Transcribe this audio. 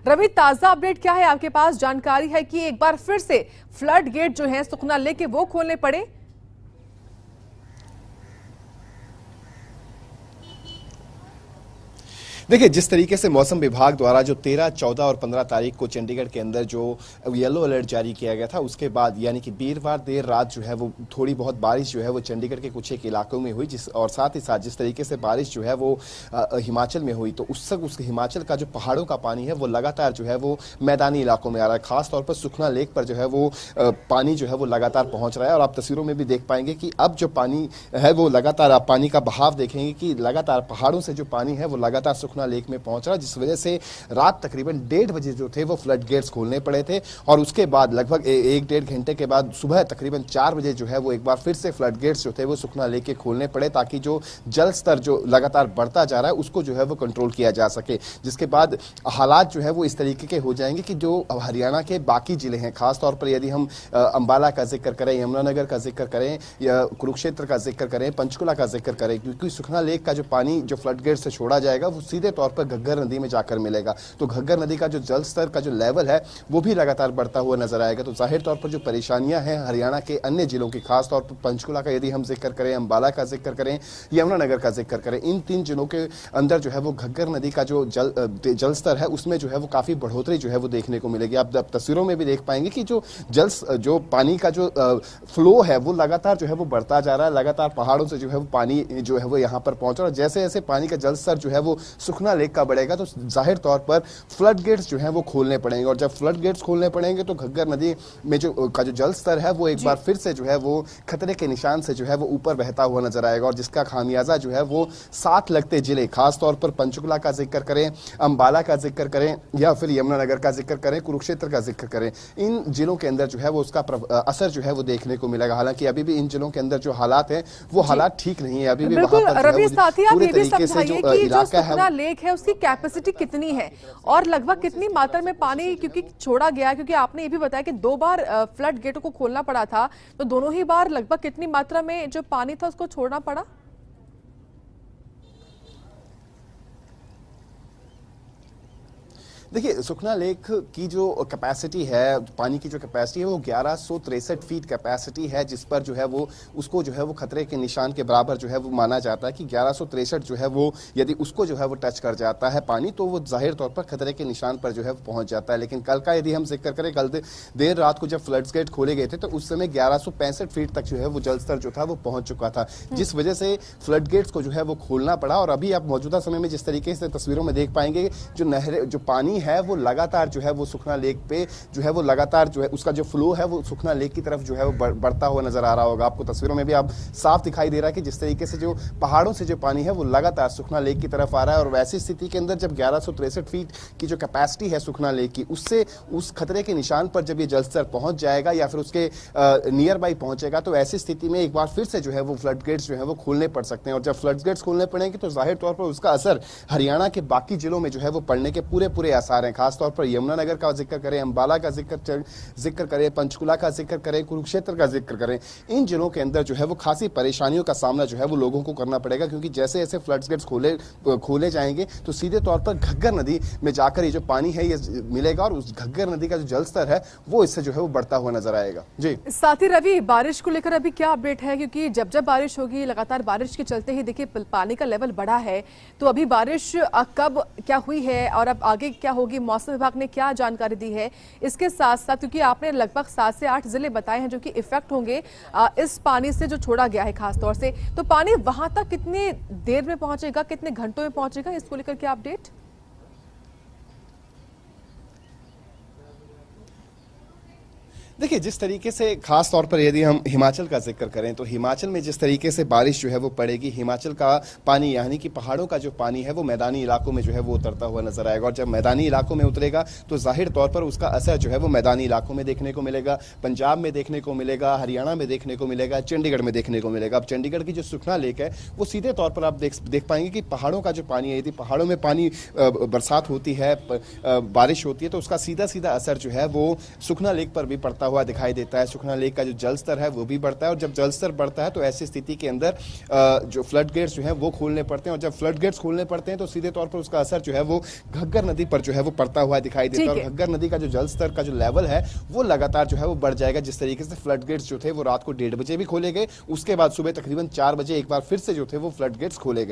रवि, ताजा अपडेट क्या है आपके पास? जानकारी है कि एक बार फिर से फ्लड गेट जो है सुखना लेक के वो खोलने पड़े। देखिए, जिस तरीके से मौसम विभाग द्वारा जो 13, 14 और 15 तारीख को चंडीगढ़ के अंदर जो येलो अलर्ट जारी किया गया था, उसके बाद यानी कि वीरवार देर रात जो है वो थोड़ी बहुत बारिश जो है वो चंडीगढ़ के कुछ एक इलाकों में हुई, और साथ ही साथ जिस तरीके से बारिश जो है वो हिमाचल में हुई, तो उस हिमाचल का जो पहाड़ों का पानी है वो लगातार जो है वो मैदानी इलाकों में आ रहा है। खासतौर पर सुखना लेक पर जो है वो पानी जो है वो लगातार पहुंच रहा है, और आप तस्वीरों में भी देख पाएंगे कि अब जो पानी है वो लगातार, आप पानी का बहाव देखेंगे कि लगातार पहाड़ों से जो पानी है वो लगातार सुखना लेक में पहुंच रहा, जिस वजह से रात तकरीबन 1:30 बजे जो थे वो फ्लड गेट्स खोलने पड़े थे, और उसके बाद लगभग 1-1.5 घंटे के बाद सुबह तकरीबन 4 बजे जो है वो एक बार फिर से फ्लड गेट्स जो थे वो सुखना लेक के खोलने पड़े, ताकि जो जल स्तर जो लगातार बढ़ता जा रहा है उसको जो है वो कंट्रोल किया जा सके। जिसके बाद हालात जो है वो इस तरीके के हो जाएंगे कि जो हरियाणा के बाकी जिले हैं, खासतौर पर यदि हम अंबाला का जिक्र करें, यमुनानगर का जिक्र करें, या कुरुक्षेत्र का जिक्र करें, पंचकुला का जिक्र करें, क्योंकि सुखना लेक का जो पानी जो फ्लड गेट से छोड़ा जाएगा वो सीधे तौर पर घग्गर नदी में जाकर मिलेगा, तो घग्गर नदी का जो जल स्तर का जो लेवल है वो भी लगातार बढ़ता हुआ नजर आएगा। तो जाहिर तौर पर जो परेशानियां हैं हरियाणा के अन्य जिलों की, खासतौर पर पंचकुला का यदि हम जिक्र करें, अंबाला का जिक्र करें, यमुनानगर का जिक्र करें, इन 3 जिलों के अंदर जो है वो घग्गर नदी का जो जल स्तर है उसमें जो है वो काफी बढ़ोतरी जो है वो देखने को मिलेगी। आप तस्वीरों में भी देख पाएंगे कि जो पानी का जो फ्लो है वो लगातार जो है वो बढ़ता जा रहा है, लगातार पहाड़ों से जो है वो पानी जो है वो यहाँ पर पहुंच रहा है। जैसे जैसे पानी का जल स्तर जो है वो सुखना लेक का बढ़ेगा तो जाहिर तौर पर फ्लड गेट्स जो हैं वो खोलने पड़ेंगे, और जब फ्लड गेट्स खोलने पड़ेंगे तो घग्गर नदी में जो जल स्तर है वो एक बार फिर से जो है वो खतरे के निशान से जो है वो ऊपर बहता हुआ नजर आएगा, और जिसका खामियाजा जो है वो साथ लगते जिले, खासतौर पर पंचकुला का जिक्र करें, अंबाला का जिक्र करें, या फिर यमुनानगर का जिक्र करें, कुरुक्षेत्र का जिक्र करें, इन जिलों के अंदर जो है वो उसका असर जो है वो देखने को मिलेगा। हालांकि अभी भी इन जिलों के अंदर जो हालात है वो हालात ठीक नहीं है, अभी भी वहां पर रवि, साथ ही आप ये भी समझाइए कि जो सुखना है लेक है उसकी कैपेसिटी कितनी है और लगभग कितनी मात्रा में पानी क्योंकि छोड़ा गया है, क्योंकि आपने ये भी बताया कि 2 बार फ्लड गेटों को खोलना पड़ा था, तो दोनों ही बार लगभग कितनी मात्रा में जो पानी था उसको छोड़ना पड़ा? देखिए, सुखना लेक की जो कैपेसिटी है, पानी की जो कैपेसिटी है वो 1163 फीट कैपेसिटी है, जिस पर जो है वो उसको जो है वो खतरे के निशान के बराबर जो है वो माना जाता है कि 1163 जो है वो यदि उसको जो है वो टच कर जाता है पानी, तो वो जाहिर तौर पर खतरे के निशान पर जो है पहुंच जाता है। लेकिन कल का यदि हम जिक्र करें, कल देर रात को जब फ्लड गेट खोले गए थे तो उस समय 1165 फीट तक जो है वो जल स्तर जो था वो पहुंच चुका था, जिस वजह से फ्लड गेट्स को जो है वो खोलना पड़ा। और अभी आप मौजूदा समय में जिस तरीके से तस्वीरों में देख पाएंगे, जो नहरें, जो पानी है वो लगातार जो है वो सुखना लेक पे जो है वो लगातार जो है उसका जो फ्लो है वो सुखना लेक की तरफ जो है वो बढ़ता हुआ नजर आ रहा होगा। आपको तस्वीरों में भी आप साफ दिखाई दे रहा है कि जिस तरीके से जो पहाड़ों से जो पानी है वो लगातार सुखना लेक की तरफ आ रहा है, और वैसी स्थिति के अंदर जब 1163 फीट की जो कैपेसिटी है सुखना लेक की, उससे उस खतरे के निशान पर जब ये जल स्तर पहुंच जाएगा या फिर उसके नियर बाई पहुंचेगा, तो ऐसी स्थिति में एक बार फिर से जो है वो फ्लड गेट्स जो है वो खोलने पड़ सकते हैं, और जब फ्लड गेट्स खोलने पड़ेंगे तो जाहिर तौर पर उसका असर हरियाणा के बाकी जिलों में जो है वो पड़ने के पूरे आसार हैं। खासतौर पर यमुनानगर का जिक्र करें, अंबाला का जिक्र करें, पंचकुला का जिक्र करें, कुरुक्षेत्र का जिक्र करें, इन जिलों के अंदर जो है वो खासी परेशानियों का सामना जो है वो लोगों को करना पड़ेगा, क्योंकि जैसे जैसे फ्लड गेट्स खोले जाएंगे तो सीधे तौर पर घग्गर नदी में जाकर ये जो पानी है ये मिलेगा, और उस घग्गर नदी का जो जल स्तर है वो इससे जो है वो बढ़ता हुआ नजर आएगा। जी, साथ ही रवि, बारिश को लेकर अभी क्या अपडेट है? क्योंकि जब बारिश होगी, लगातार बारिश के चलते ही देखिए पानी का लेवल बढ़ा है, तो अभी बारिश कब क्या हुई है और अब आगे क्या होगी, मौसम विभाग ने क्या जानकारी दी है? इसके साथ साथ क्योंकि आपने लगभग 7 से 8 जिले बताए हैं जो कि इफेक्ट होंगे इस पानी से जो छोड़ा गया है खासतौर से, तो पानी वहां तक कितनी देर में पहुंचेगा, कितने घंटों में पहुंचेगा, इसको लेकर क्या अपडेट? देखिए, जिस तरीके से खास तौर पर यदि हम हिमाचल का जिक्र करें तो हिमाचल में जिस तरीके से बारिश जो है वो पड़ेगी, हिमाचल का पानी यानी कि पहाड़ों का जो पानी है वो मैदानी इलाकों में जो है वो उतरता हुआ नजर आएगा, और जब मैदानी इलाकों में उतरेगा तो जाहिर तौर पर उसका असर जो है वो मैदानी इलाकों में देखने को मिलेगा, पंजाब में देखने को मिलेगा, हरियाणा में देखने को मिलेगा, चंडीगढ़ में देखने को मिलेगा। अब चंडीगढ़ की जो सुखना लेक है वो सीधे तौर पर आप देख पाएंगे कि पहाड़ों का जो पानी है, यदि पहाड़ों में पानी बरसात होती है, बारिश होती है, तो उसका सीधा असर जो है वो सुखना लेक पर भी पड़ता बढ़ता हुआ दिखाई देता है। सुखना लेक का जो जल स्तर है वो भी बढ़ता है, और जब जल स्तर बढ़ता है तो ऐसी स्थिति के अंदर जो फ्लड गेट्स जो है वो खोलने पड़ते हैं, और जब फ्लड गेट्स खोलने पड़ते हैं तो सीधे तौर पर उसका असर जो है वो घग्गर नदी पर जो है वो पड़ता हुआ दिखाई देता है। और घग्गर नदी का जो जल स्तर का जो लेवल है वो लगातार जो है वो बढ़ जाएगा। जिस तरीके से फ्लड गेट्स जो थे वो रात को 1:30 बजे भी खोले गए, उसके बाद सुबह तकरीबन 4 बजे एक बार फिर से जो थे वो फ्लड गेट्स खोले गए।